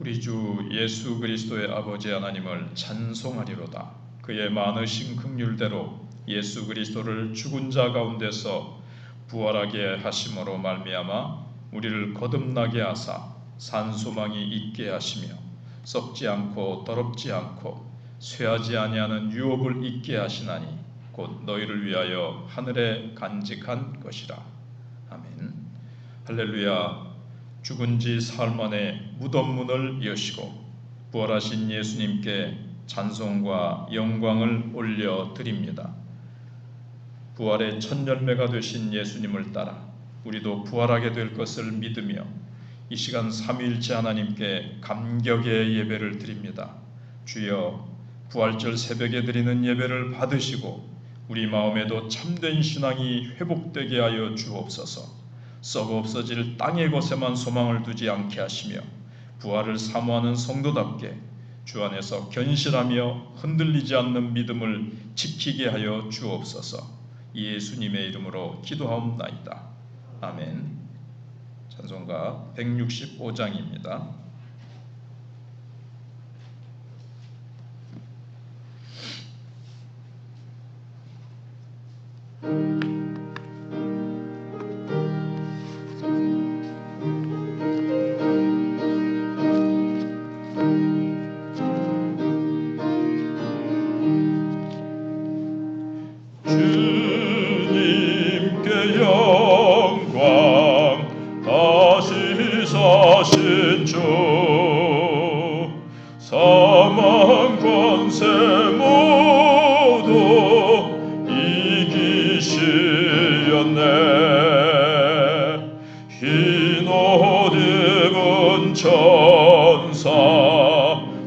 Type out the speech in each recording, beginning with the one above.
우리 주 예수 그리스도의 아버지 하나님을 찬송하리로다. 그의 많으신 긍휼대로 예수 그리스도를 죽은 자 가운데서 부활하게 하심으로 말미암아 우리를 거듭나게 하사 산 소망이 있게 하시며 썩지 않고 더럽지 않고 쇠하지 아니하는 유업을 있게 하시나니 곧 너희를 위하여 하늘에 간직한 것이라. 아멘. 할렐루야. 죽은 지 사흘 만에 무덤 문을 여시고 부활하신 예수님께 찬송과 영광을 올려드립니다. 부활의 첫 열매가 되신 예수님을 따라 우리도 부활하게 될 것을 믿으며 이 시간 삼위일체 하나님께 감격의 예배를 드립니다. 주여, 부활절 새벽에 드리는 예배를 받으시고 우리 마음에도 참된 신앙이 회복되게 하여 주옵소서. 썩어 없어질 땅의 것에만 소망을 두지 않게 하시며 부활을 사모하는 성도답게 주 안에서 견실하며 흔들리지 않는 믿음을 지키게 하여 주옵소서. 예수님의 이름으로 기도하옵나이다. 아멘. 찬송가 165장입니다. 사신 주 사망 권세 모두 이기시었네. 흰 옷 입은 천사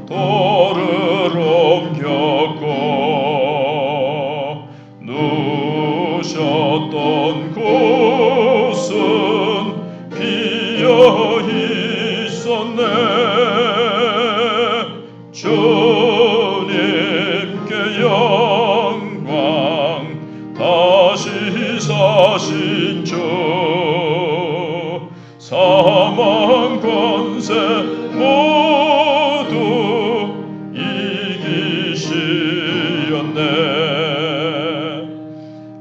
돌을 옮겼고 누셨던 곳은 비어 있었네. 주님께 영광. 다시 사신 주 사망 권세 모두 이기시었네.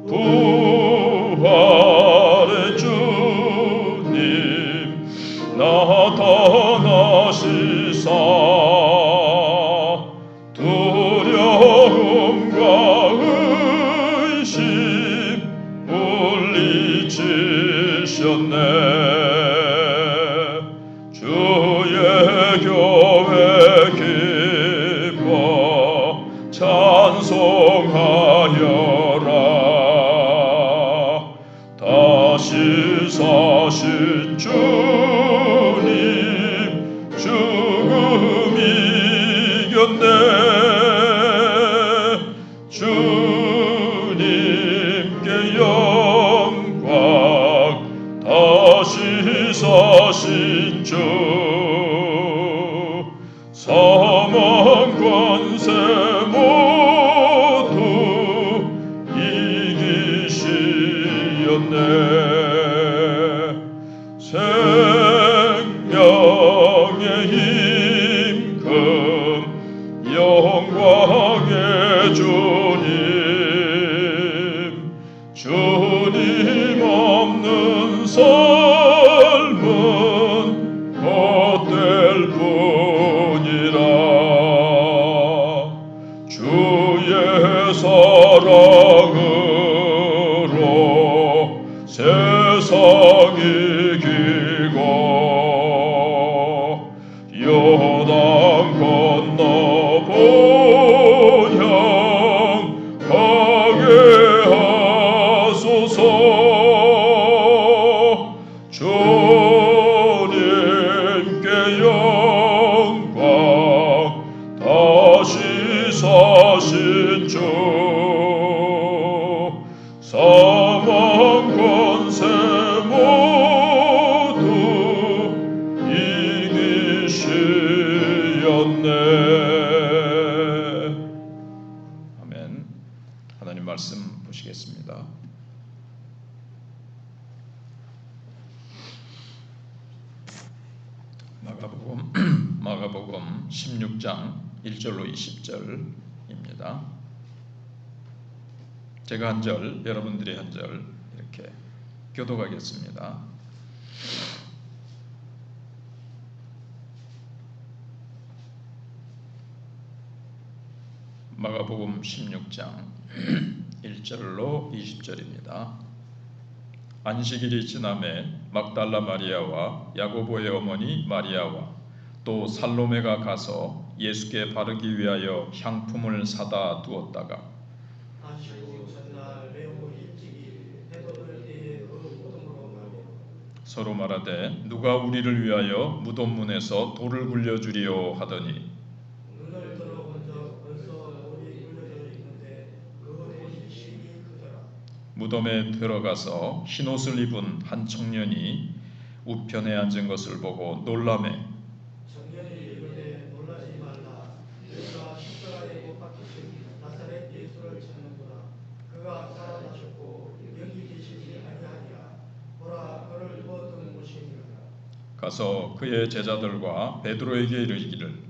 부활의 주님 나타나시사 두려움과 의심 물리치셨네. 주의 교회 기뻐 찬송하여라. 다시 사신 주님 죽음 이겼네. 주님께 영광. 다시 사신 주 사망 권세 모두 이기시었네. 생명의 임금 영광의 주님. 주님 없는 삶은 헛될 뿐이라. 주의 사랑으로 세상 이기고 요단 건너 본향 가게 하소서. 주님께 영광. 다시 사신 주 사망 권세 모두 이기시었네. 아멘. 하나님 말씀 보시겠습니다. 마가복음 마가복음 16장 1절로 20절입니다. 제가 한 절, 여러분들이 한 절 이렇게 교독하겠습니다. 마가복음 16장 1절로 20절입니다. 안식일이 지남에 막달라 마리아와 야고보의 어머니 마리아와 또 살로메가 가서 예수께 바르기 위하여 향품을 사다 두었다가 안식구 전날 매우 일찍이 해돋을 때에 그 무덤으로 가며 서로 말하되 누가 우리를 위하여 무덤 문에서 돌을 굴려주리요 하더니 눈을 들어본 적 벌써 돌이 굴려져 있는데 그 돌이 심히 크더라. 무덤에 들어가서 흰옷을 입은 한 청년이 우편에 앉은 것을 보고 놀라매 청년이 이르되 놀라지 말라. 너희가 십자가에 못 박히신 나사렛 예수를 찾는구나. 그가 살아나셨고 여기 계시지 아니하니라. 보라 그를 누웠던 곳이니라. 가서 그의 제자들과 베드로에게 이르기를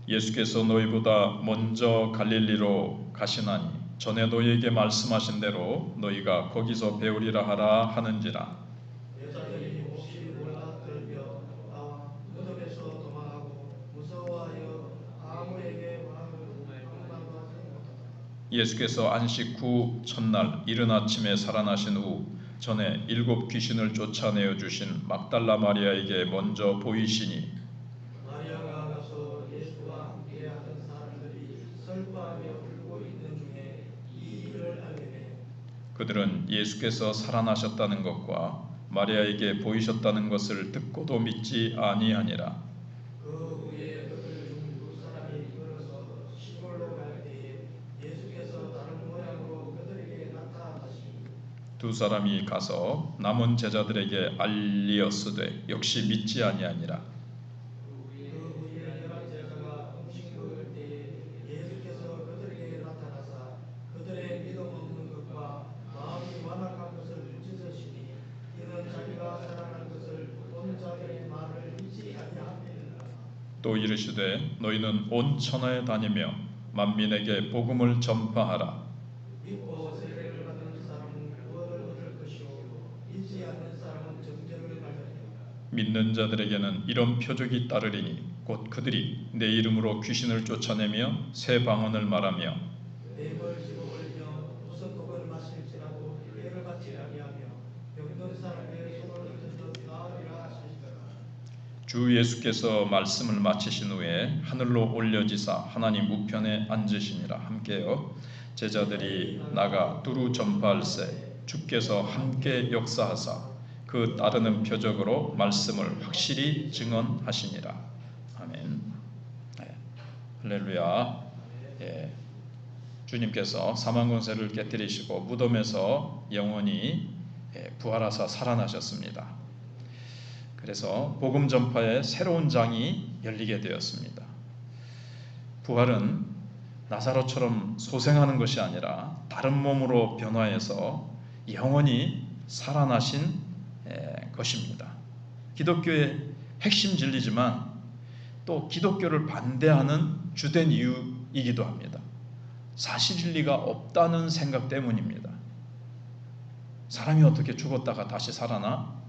예수께서 너희보다 먼저 갈릴리로 가시나니 전에 너희에게 말씀하신 대로 너희가 거기서 배우리라 하라 하는지라. 여자들이 몹시 놀라떨며 나와 무덤에서 도망하고 무서워하여 아무에게 말도 하지 못하더라. 예수께서 안식 후 첫날 이른 아침에 살아나신 후 전에 7 귀신을 쫓아내어 주신 막달라 마리아에게 먼저 보이시니 마리아가 가서 예수와 함께하던 사람들이 슬퍼하며 울고 있는 중에 이 일을 알게 그들은 예수께서 살아나셨다는 것과 마리아에게 보이셨다는 것을 듣고도 믿지 아니하니라. 그 후에 그들 중 2 사람이 걸어서 시골로 갈 때에 예수께서 다른 모양으로 그들에게 나타나시니 2 사람이 가서 남은 제자들에게 알리었으되 역시 믿지 아니하니라. 그 후에 11 제자가 음식 먹을 때에 예수께서 그들에게 나타나사 그들의 믿음 없는 것과 마음이 완악한 것을 찢으시니 이는 자기가 살아난 것을 본 자들의 말을 믿지 아니함이니라. 또 이르시되 너희는 온 천하에 다니며 만민에게 복음을 전파하라. 믿고 세례를 받는 사람은 구원을 얻을 것이요 믿지 않는 사람은 정죄를 받으리라. 믿는 자들에게는 이런 표적이 따르리니 곧 그들이 내 이름으로 귀신을 쫓아내며 새 방언을 말하며 뇌물 집어올며 무슨 독을 마실지라도 해를 받지 아니하며 병든 사람의 손을 얹어 나으리라 하시더라. 주 예수께서 말씀을 마치신 후에 하늘로 올려지사 하나님 우편에 앉으시니라. 함께요. 제자들이 나가 두루 전파할세 주께서 함께 역사하사 그 따르는 표적으로 말씀을 확실히 증언하시니라. 아멘. 네. 할렐루야. 예. 주님께서 사망 권세를 깨뜨리시고 무덤에서 영원히 부활하사 살아나셨습니다. 그래서 복음 전파의 새로운 장이 열리게 되었습니다. 부활은 나사로처럼 소생하는 것이 아니라 다른 몸으로 변화해서 영원히 살아나신 것입니다. 기독교의 핵심 진리지만 또 기독교를 반대하는 주된 이유이기도 합니다. 사실 진리가 없다는 생각 때문입니다. 사람이 어떻게 죽었다가 다시 살아나?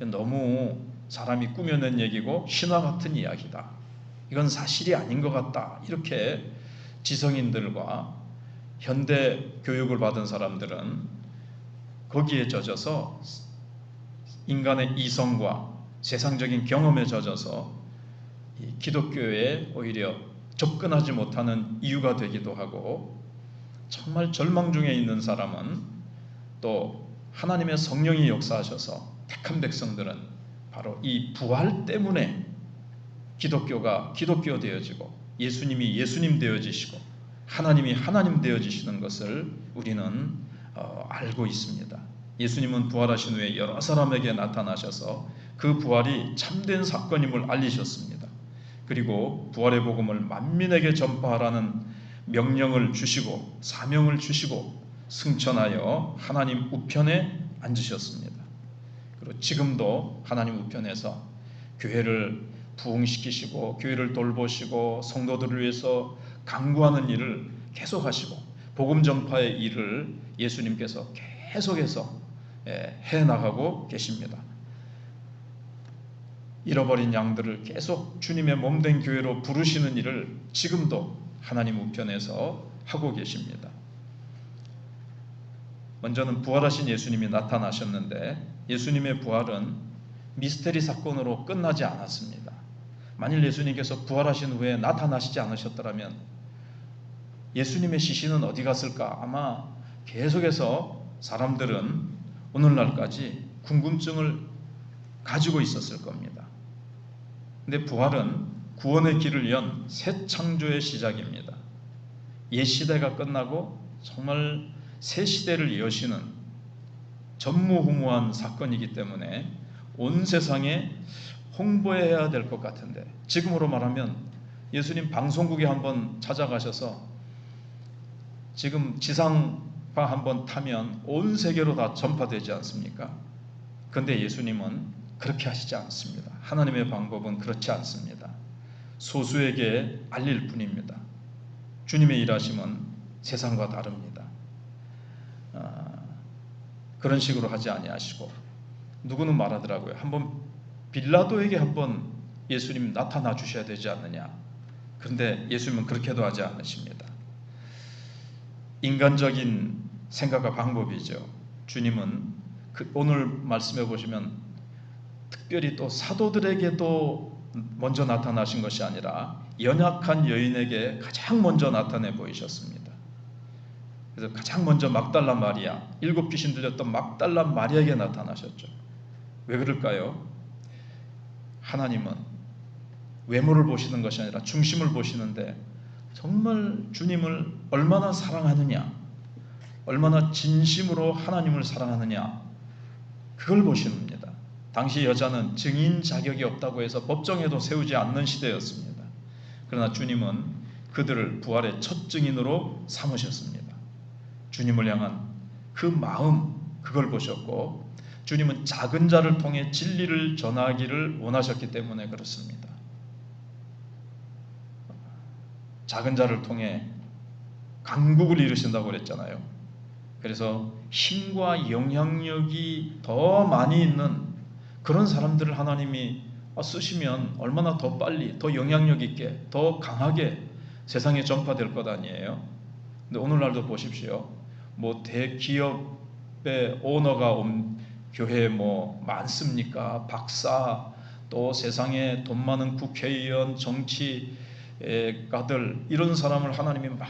너무 사람이 꾸며낸 얘기고 신화 같은 이야기다. 이건 사실이 아닌 것 같다. 이렇게 지성인들과 현대 교육을 받은 사람들은 거기에 젖어서 인간의 이성과 세상적인 경험에 젖어서 기독교에 오히려 접근하지 못하는 이유가 되기도 하고, 정말 절망 중에 있는 사람은 또 하나님의 성령이 역사하셔서 택한 백성들은 바로 이 부활 때문에 기독교가 기독교 되어지고 예수님이 예수님 되어지시고 하나님이 하나님 되어지시는 것을 우리는 알고 있습니다. 예수님은 부활하신 후에 여러 사람에게 나타나셔서 그 부활이 참된 사건임을 알리셨습니다. 그리고 부활의 복음을 만민에게 전파하라는 명령을 주시고 사명을 주시고 승천하여 하나님 우편에 앉으셨습니다. 그리고 지금도 하나님 우편에서 교회를 부흥시키시고 교회를 돌보시고 성도들을 위해서 강구하는 일을 계속하시고 복음 전파의 일을 예수님께서 계속해서 해나가고 계십니다. 잃어버린 양들을 계속 주님의 몸된 교회로 부르시는 일을 지금도 하나님 우편에서 하고 계십니다. 먼저는 부활하신 예수님이 나타나셨는데 예수님의 부활은 미스테리 사건으로 끝나지 않았습니다. 만일 예수님께서 부활하신 후에 나타나시지 않으셨더라면 예수님의 시신은 어디 갔을까? 아마 계속해서 사람들은 오늘날까지 궁금증을 가지고 있었을 겁니다. 근데 부활은 구원의 길을 연 새 창조의 시작입니다. 옛 시대가 끝나고 정말 새 시대를 여시는 전무후무한 사건이기 때문에 온 세상에 홍보해야 될 것 같은데, 지금으로 말하면 예수님 방송국에 한번 찾아가셔서 지금 지상파 한번 타면 온 세계로 다 전파되지 않습니까? 그런데 예수님은 그렇게 하시지 않습니다. 하나님의 방법은 그렇지 않습니다. 소수에게 알릴 뿐입니다. 주님의 일하심은 세상과 다릅니다. 그런 식으로 하지 아니하시고, 누구는 말하더라고요. 한번 빌라도에게 한번 예수님 나타나 주셔야 되지 않느냐. 그런데 예수님은 그렇게도 하지 않으십니다. 인간적인 생각과 방법이죠. 주님은 오늘 말씀해 보시면 특별히 또 사도들에게도 먼저 나타나신 것이 아니라 연약한 여인에게 가장 먼저 나타내 보이셨습니다. 그래서 가장 먼저 막달라 마리아, 7 귀신 들렸던 막달라 마리아에게 나타나셨죠. 왜 그럴까요? 하나님은 외모를 보시는 것이 아니라 중심을 보시는데, 정말 주님을 얼마나 사랑하느냐, 얼마나 진심으로 하나님을 사랑하느냐, 그걸 보십니다. 당시 여자는 증인 자격이 없다고 해서 법정에도 세우지 않는 시대였습니다. 그러나 주님은 그들을 부활의 첫 증인으로 삼으셨습니다. 주님을 향한 그 마음, 그걸 보셨고, 주님은 작은 자를 통해 진리를 전하기를 원하셨기 때문에 그렇습니다. 작은 자를 통해 강국을 이루신다고 그랬잖아요. 그래서 힘과 영향력이 더 많이 있는 그런 사람들을 하나님이 쓰시면 얼마나 더 빨리, 더 영향력 있게, 더 강하게 세상에 전파될 것 아니에요. 근데 오늘날도 보십시오. 뭐 대기업의 오너가 온 교회에 뭐 많습니까? 박사, 또 세상에 돈 많은 국회의원, 정치가들, 이런 사람을 하나님이 막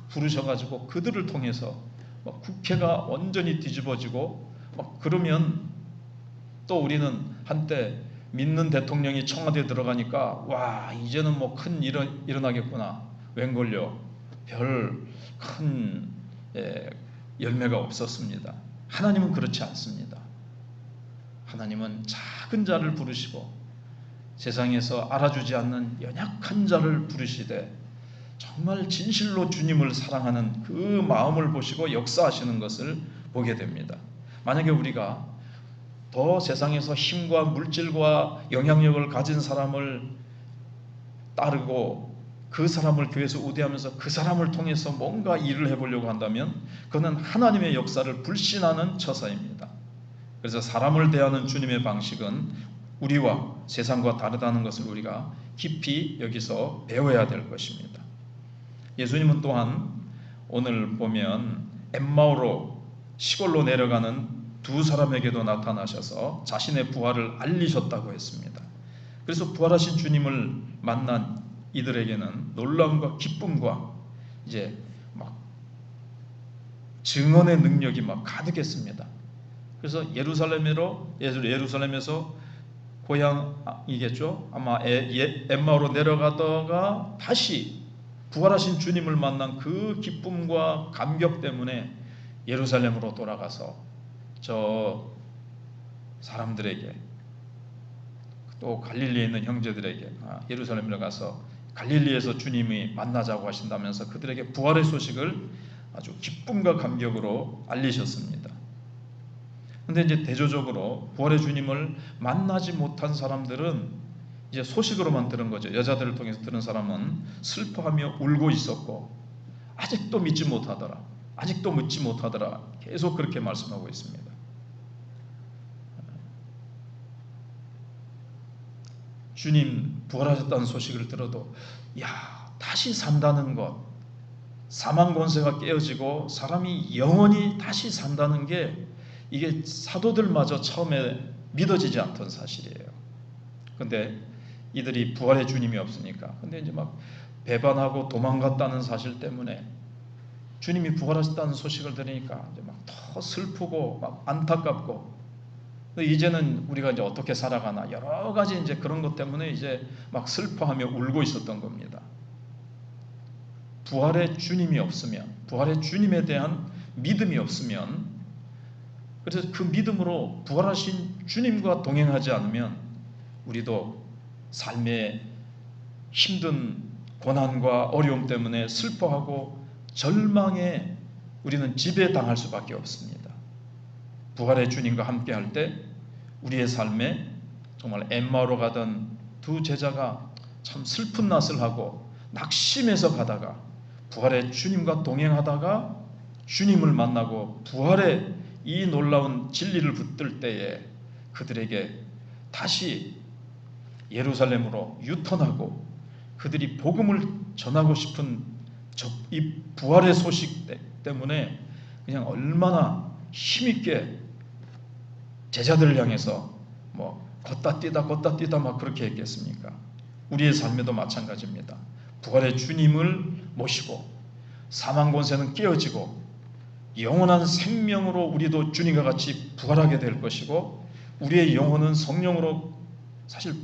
부르셔가지고 그들을 통해서 막 국회가 완전히 뒤집어지고, 막 그러면 또 우리는 한때 믿는 대통령이 청와대에 들어가니까 와, 이제는 뭐 큰 일은 일어나겠구나. 웬걸요? 별 큰 열매가 없었습니다. 하나님은 그렇지 않습니다. 하나님은 작은 자를 부르시고 세상에서 알아주지 않는 연약한 자를 부르시되 정말 진실로 주님을 사랑하는 그 마음을 보시고 역사하시는 것을 보게 됩니다. 만약에 우리가 더 세상에서 힘과 물질과 영향력을 가진 사람을 따르고 그 사람을 교회에서 우대하면서 그 사람을 통해서 뭔가 일을 해보려고 한다면 그는 하나님의 역사를 불신하는 처사입니다. 그래서 사람을 대하는 주님의 방식은 우리와 세상과 다르다는 것을 우리가 깊이 여기서 배워야 될 것입니다. 예수님은 또한 오늘 보면 엠마오로 시골로 내려가는 2 사람에게도 나타나셔서 자신의 부활을 알리셨다고 했습니다. 그래서 부활하신 주님을 만난 이들에게는 놀라움과 기쁨과 이제 막 증언의 능력이 막 가득했습니다. 그래서 예루살렘에서 고향이겠죠. 아마 엠마오로 내려가다가 다시 부활하신 주님을 만난 그 기쁨과 감격 때문에 예루살렘으로 돌아가서 저 사람들에게, 또 갈릴리에 있는 형제들에게 예루살렘으로 가서 갈릴리에서 주님이 만나자고 하신다면서 그들에게 부활의 소식을 아주 기쁨과 감격으로 알리셨습니다. 그런데 이제 대조적으로 부활의 주님을 만나지 못한 사람들은 이제 소식으로만 들은 거죠. 여자들을 통해서 들은 사람은 슬퍼하며 울고 있었고 아직도 믿지 못하더라. 아직도 믿지 못하더라. 계속 그렇게 말씀하고 있습니다. 주님 부활하셨다는 소식을 들어도 다시 산다는 것, 사망 권세가 깨어지고 사람이 영원히 다시 산다는 게 이게 사도들마저 처음에 믿어지지 않던 사실이에요. 근데 이들이 부활의 주님이 없으니까, 근데 이제 막 배반하고 도망갔다는 사실 때문에 주님이 부활하셨다는 소식을 들으니까 이제 막 더 슬프고 막 안타깝고, 이제는 우리가 이제 어떻게 살아가나 여러 가지 이제 그런 것 때문에 이제 막 슬퍼하며 울고 있었던 겁니다. 부활의 주님이 없으면, 부활의 주님에 대한 믿음이 없으면, 그래서 그 믿음으로 부활하신 주님과 동행하지 않으면 우리도 삶의 힘든 고난과 어려움 때문에 슬퍼하고 절망에 우리는 지배당할 수밖에 없습니다. 부활의 주님과 함께 할 때 우리의 삶에 정말 엠마오로 가던 두 제자가 참 슬픈 낯을 하고 낙심해서 가다가 부활의 주님과 동행하다가 주님을 만나고 부활의 이 놀라운 진리를 붙들 때에 그들에게 다시 예루살렘으로 유턴하고 그들이 복음을 전하고 싶은 이 부활의 소식 때문에 그냥 얼마나 힘있게 제자들을 향해서 뭐 걷다 뛰다 막 그렇게 했겠습니까? 우리의 삶에도 마찬가지입니다. 부활의 주님을 모시고 사망 권세는 깨어지고 영원한 생명으로 우리도 주님과 같이 부활하게 될 것이고, 우리의 영혼은 성령으로 사실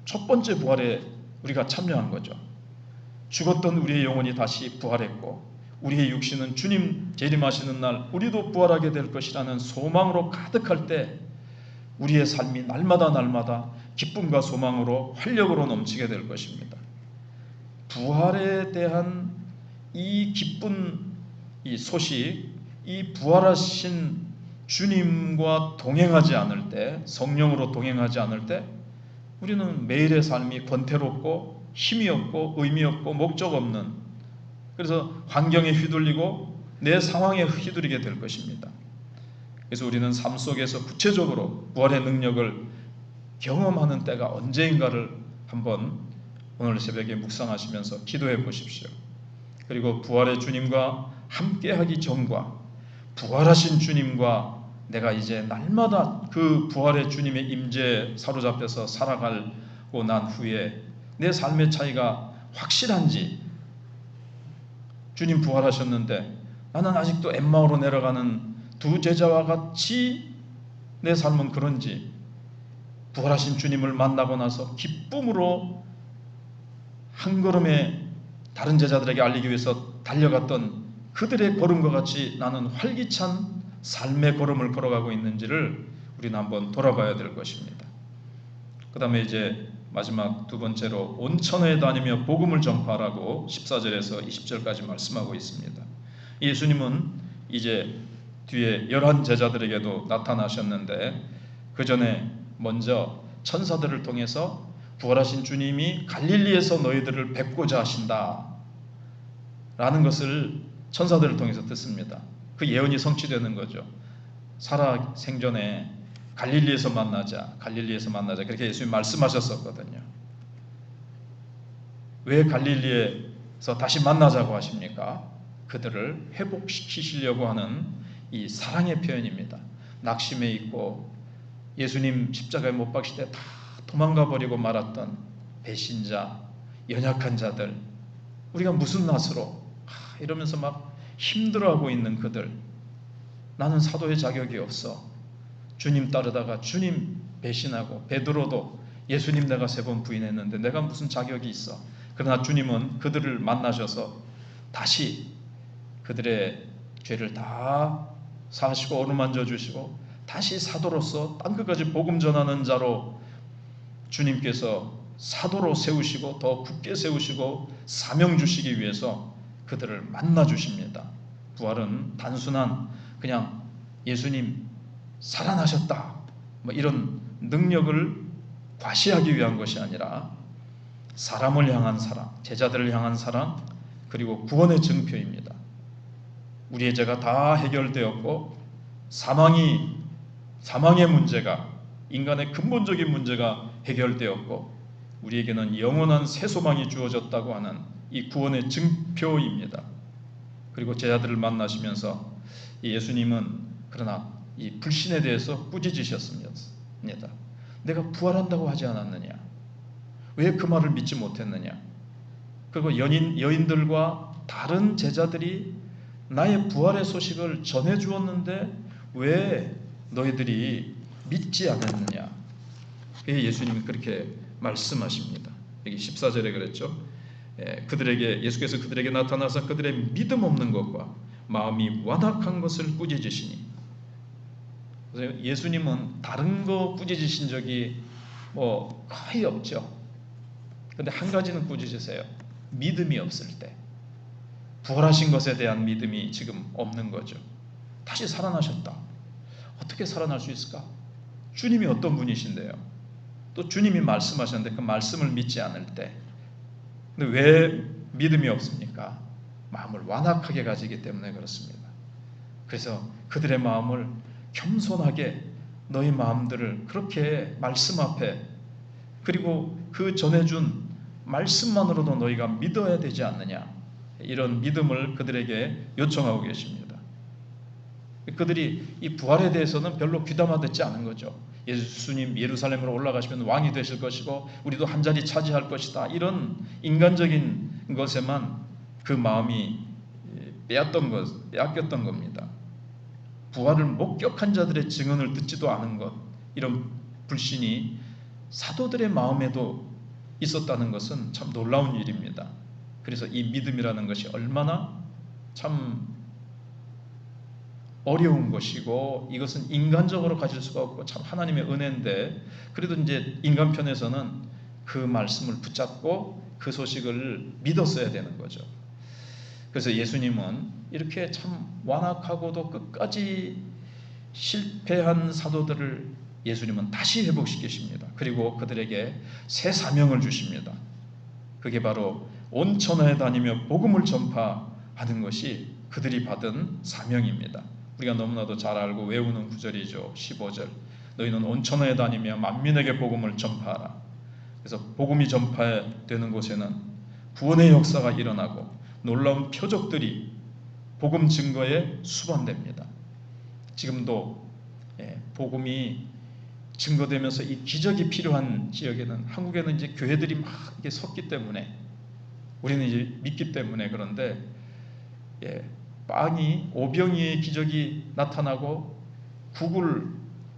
첫 번째 부활에 우리가 참여한 거죠. 죽었던 우리의 영혼이 다시 부활했고 우리의 육신은 주님 재림하시는 날 우리도 부활하게 될 것이라는 소망으로 가득할 때 우리의 삶이 날마다 기쁨과 소망으로 활력으로 넘치게 될 것입니다. 부활에 대한 이 기쁜 이 소식, 이 부활하신 주님과 동행하지 않을 때, 성령으로 동행하지 않을 때 우리는 매일의 삶이 권태롭고 힘이 없고 의미 없고 목적 없는, 그래서 환경에 휘둘리고 내 상황에 휘둘리게 될 것입니다. 그래서 우리는 삶 속에서 구체적으로 부활의 능력을 경험하는 때가 언제인가를 한번 오늘 새벽에 묵상하시면서 기도해 보십시오. 그리고 부활의 주님과 함께하기 전과 부활하신 주님과 내가 이제 날마다 그 부활의 주님의 임재에 사로잡혀서 살아가고 난 후에 내 삶의 차이가 확실한지, 주님 부활하셨는데 나는 아직도 엠마오로 내려가는 두 제자와 같이 내 삶은 그런지, 부활하신 주님을 만나고 나서 기쁨으로 한 걸음에 다른 제자들에게 알리기 위해서 달려갔던 그들의 걸음과 같이 나는 활기찬 삶의 걸음을 걸어가고 있는지를 우리는 한번 돌아봐야 될 것입니다. 그 다음에 이제 마지막 두 번째로 온천에 다니며 복음을 전파하라고 14절에서 20절까지 말씀하고 있습니다. 예수님은 이제 뒤에 11 제자들에게도 나타나셨는데 그 전에 먼저 천사들을 통해서 부활하신 주님이 갈릴리에서 너희들을 뵙고자 하신다 라는 것을 천사들을 통해서 듣습니다. 그 예언이 성취되는 거죠. 살아 생전에 갈릴리에서 만나자 그렇게 예수님이 말씀하셨었거든요. 왜 갈릴리에서 다시 만나자고 하십니까? 그들을 회복시키시려고 하는 이 사랑의 표현입니다. 낙심해 있고 예수님 십자가에 못 박실 때 다 도망가 버리고 말았던 배신자, 연약한 자들, 우리가 무슨 낯으로 이러면서 막 힘들어하고 있는 그들, 나는 사도의 자격이 없어, 주님 따르다가 주님 배신하고, 베드로도 예수님 내가 3번 부인했는데 내가 무슨 자격이 있어. 그러나 주님은 그들을 만나셔서 다시 그들의 죄를 다 사하시고 어루만져 주시고 다시 사도로서 땅끝까지 복음 전하는 자로 주님께서 사도로 세우시고 더 굳게 세우시고 사명 주시기 위해서 그들을 만나 주십니다. 부활은 단순한 그냥 예수님 살아나셨다 뭐 이런 능력을 과시하기 위한 것이 아니라 사람을 향한 사랑, 제자들을 향한 사랑, 그리고 구원의 증표입니다. 우리의 죄가 다 해결되었고 사망의 문제가, 인간의 근본적인 문제가 해결되었고 우리에게는 영원한 새 소망이 주어졌다고 하는 이 구원의 증표입니다. 그리고 제자들을 만나시면서 예수님은 그러나 이 불신에 대해서 꾸짖으셨습니다. 내가 부활한다고 하지 않았느냐? 왜 그 말을 믿지 못했느냐? 그리고 여인들과 다른 제자들이 나의 부활의 소식을 전해 주었는데 왜 너희들이 믿지 않았느냐? 예수님이 그렇게 말씀하십니다. 여기 14절에 그랬죠. 예수께서 그들에게 나타나서 그들의 믿음 없는 것과 마음이 완악한 것을 꾸짖으시니, 그래서 예수님은 다른 거 꾸짖으신 적이 거의 없죠. 근데 한 가지는 꾸짖으세요. 믿음이 없을 때, 부활하신 것에 대한 믿음이 지금 없는 거죠. 다시 살아나셨다. 어떻게 살아날 수 있을까? 주님이 어떤 분이신데요? 또 주님이 말씀하셨는데 그 말씀을 믿지 않을 때, 근데 왜 믿음이 없습니까? 마음을 완악하게 가지기 때문에 그렇습니다. 그래서 그들의 마음을 겸손하게, 너희 마음들을 그렇게 말씀 앞에, 그리고 그 전해준 말씀만으로도 너희가 믿어야 되지 않느냐, 이런 믿음을 그들에게 요청하고 계십니다. 그들이 이 부활에 대해서는 별로 귀담아 듣지 않은 거죠. 예수님 예루살렘으로 올라가시면 왕이 되실 것이고 우리도 한 자리 차지할 것이다, 이런 인간적인 것에만 그 마음이 빼앗겼던 겁니다. 부활을 목격한 자들의 증언을 듣지도 않은 것, 이런 불신이 사도들의 마음에도 있었다는 것은 참 놀라운 일입니다. 그래서 이 믿음이라는 것이 얼마나 참 어려운 것이고, 이것은 인간적으로 가질 수가 없고 참 하나님의 은혜인데, 그래도 이제 인간 편에서는 그 말씀을 붙잡고 그 소식을 믿었어야 되는 거죠. 그래서 예수님은 이렇게 참 완악하고도 끝까지 실패한 사도들을 예수님은 다시 회복시키십니다. 그리고 그들에게 새 사명을 주십니다. 그게 바로 온 천하에 다니며 복음을 전파하는 것이 그들이 받은 사명입니다. 우리가 너무나도 잘 알고 외우는 구절이죠. 15절. 너희는 온 천하에 다니며 만민에게 복음을 전파하라. 그래서 복음이 전파되는 곳에는 구원의 역사가 일어나고 놀라운 표적들이 복음 증거에 수반됩니다. 지금도 복음이 증거되면서 이 기적이 필요한 지역에는, 한국에는 이제 교회들이 막 이렇게 섰기 때문에 우리는 이제 믿기 때문에 그런데, 빵이 오병이의 기적이 나타나고 국을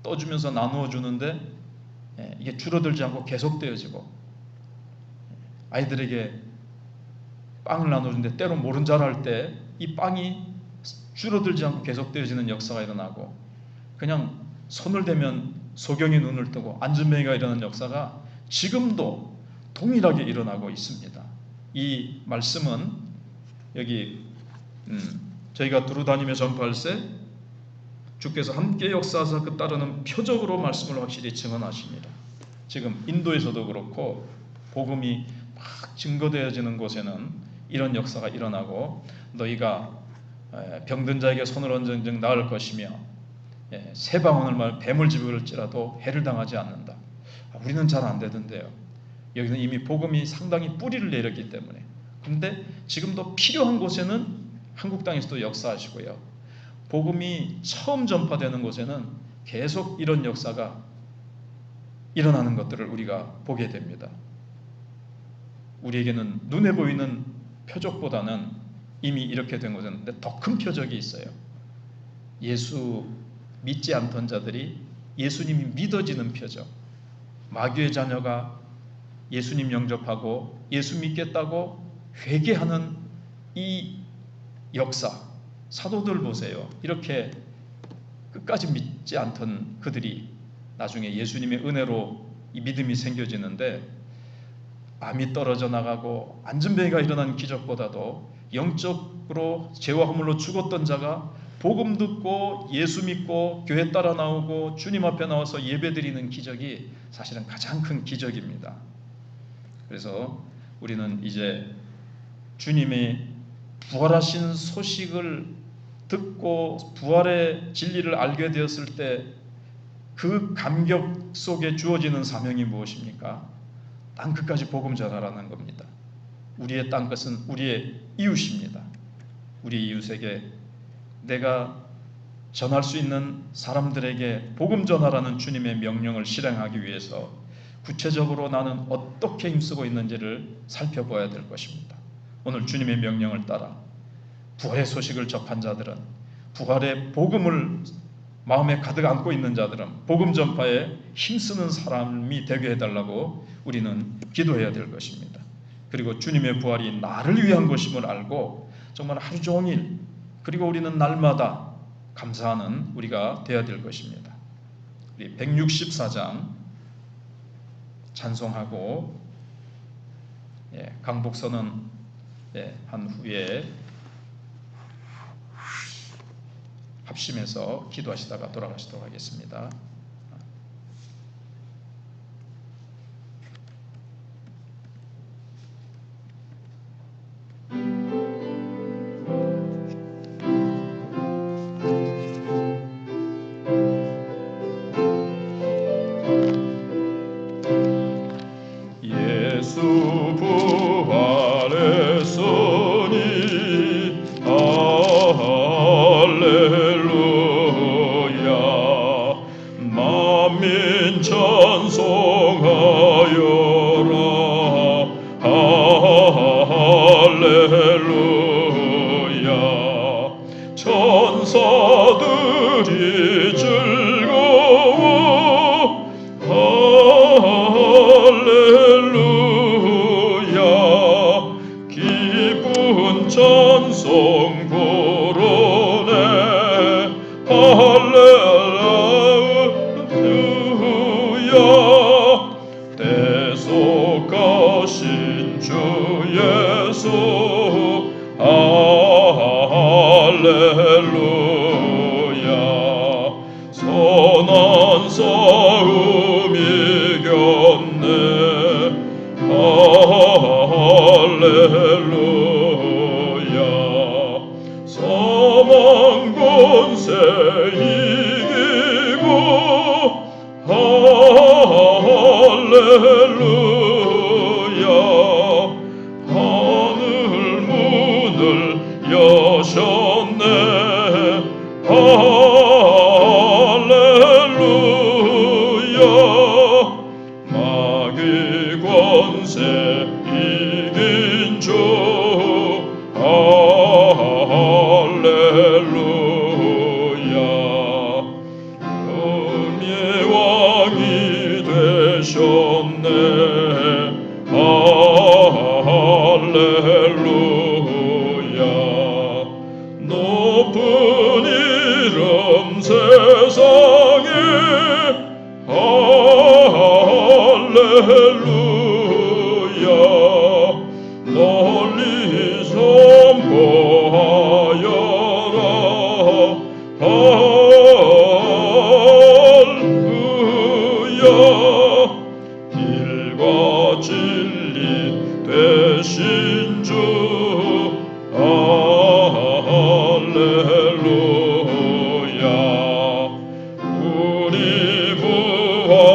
떠주면서 나누어 주는데 이게 줄어들지 않고 계속되어지고, 아이들에게 빵을 나눠주는데 때로 모른 잘 할 때 이 빵이 줄어들지 않고 계속되어지는 역사가 일어나고, 그냥 손을 대면 소경이 눈을 뜨고 안전뱅이가 일어나는 역사가 지금도 동일하게 일어나고 있습니다. 이 말씀은 여기 저희가 두루다니며 전파할 때 주께서 함께 역사하사 그 따르는 표적으로 말씀을 확실히 증언하십니다. 지금 인도에서도 그렇고 복음이 막 증거되어지는 곳에는 이런 역사가 일어나고, 너희가 병든 자에게 손을 얹은즉 나을 것이며 새 방언을 말 뱀을 집을지라도 해를 당하지 않는다. 우리는 잘 안 되던데요. 여기는 이미 복음이 상당히 뿌리를 내렸기 때문에. 그런데 지금도 필요한 곳에는 한국 땅에서도 역사하시고요, 복음이 처음 전파되는 곳에는 계속 이런 역사가 일어나는 것들을 우리가 보게 됩니다. 우리에게는 눈에 보이는 표적보다는 이미 이렇게 된 것은 더 큰 표적이 있어요. 예수 믿지 않던 자들이 예수님이 믿어지는 표적, 마귀의 자녀가 예수님 영접하고 예수 믿겠다고 회개하는 이 역사, 사도들 보세요. 이렇게 끝까지 믿지 않던 그들이 나중에 예수님의 은혜로 이 믿음이 생겨지는데, 암이 떨어져 나가고 안전뱅이가 일어난 기적보다도 영적으로 죄와 허물로 죽었던 자가 복음 듣고 예수 믿고 교회 따라 나오고 주님 앞에 나와서 예배드리는 기적이 사실은 가장 큰 기적입니다. 그래서 우리는 이제 주님이 부활하신 소식을 듣고 부활의 진리를 알게 되었을 때 그 감격 속에 주어지는 사명이 무엇입니까? 땅끝까지 복음 전하라는 겁니다. 우리의 땅끝은 우리의 이웃입니다. 우리 이웃에게 내가 전할 수 있는 사람들에게 복음 전하라는 주님의 명령을 실행하기 위해서 구체적으로 나는 어떻게 힘쓰고 있는지를 살펴봐야 될 것입니다. 오늘 주님의 명령을 따라 부활의 소식을 접한 자들은, 부활의 복음을 마음에 가득 안고 있는 자들은 복음 전파에 힘쓰는 사람이 되게 해달라고 우리는 기도해야 될 것입니다. 그리고 주님의 부활이 나를 위한 것임을 알고 정말 하루 종일, 그리고 우리는 날마다 감사하는 우리가 되어야 될 것입니다. 우리 164장 찬송하고 강복선은 한 후에 합심해서 기도하시다가 돌아가시도록 하겠습니다. 예수 부활했으니 할렐루야. 만민 찬송하여라. 할렐루야. 천사들이 즐거워 할렐루야. 기쁜 찬송 부르네. 할렐루야. 대속하신 주 예수 할렐루야. 선한 싸움 이겼네. 할렐루야. 사망 권세 이기고 할렐루야. 하늘 문을 여셨네. 할렐루야. 마귀 권세 이긴 주 할렐루야. 음의 왕이 되셨네. 할렐루야. 높은 이름 세상에 할렐루야. 널리 선포하여라. 할렐루야. 길과 진리 되신 주 할렐루야. 우리 부활하겠네.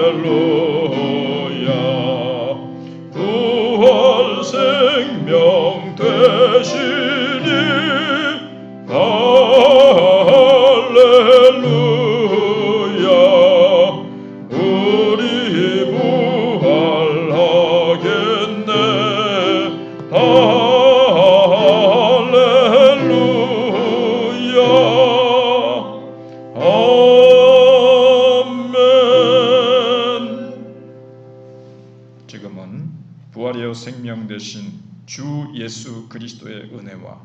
할렐루야. 부활 생명 되시니 할렐루야. 우리 부활하겠네. 할렐루야. 아멘. 지금은 부활이요 생명 되신 주 예수 그리스도의 은혜와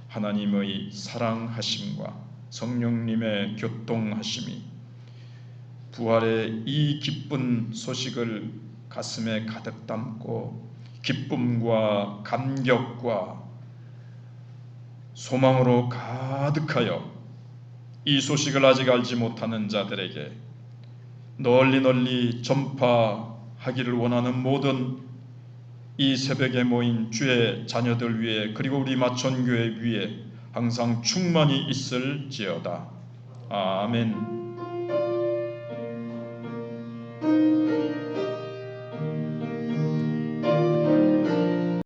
하나님의 사랑하심과 성령님의 교통하심이 부활의 이 기쁜 소식을 가슴에 가득 담고 기쁨과 감격과 소망으로 가득하여 이 소식을 아직 알지 못하는 자들에게 널리 널리 전파하기를 원하는 모든 이 새벽에 모인 주의 자녀들 위에 그리고 우리 마천교회 위에 항상 충만히 있을지어다. 아멘.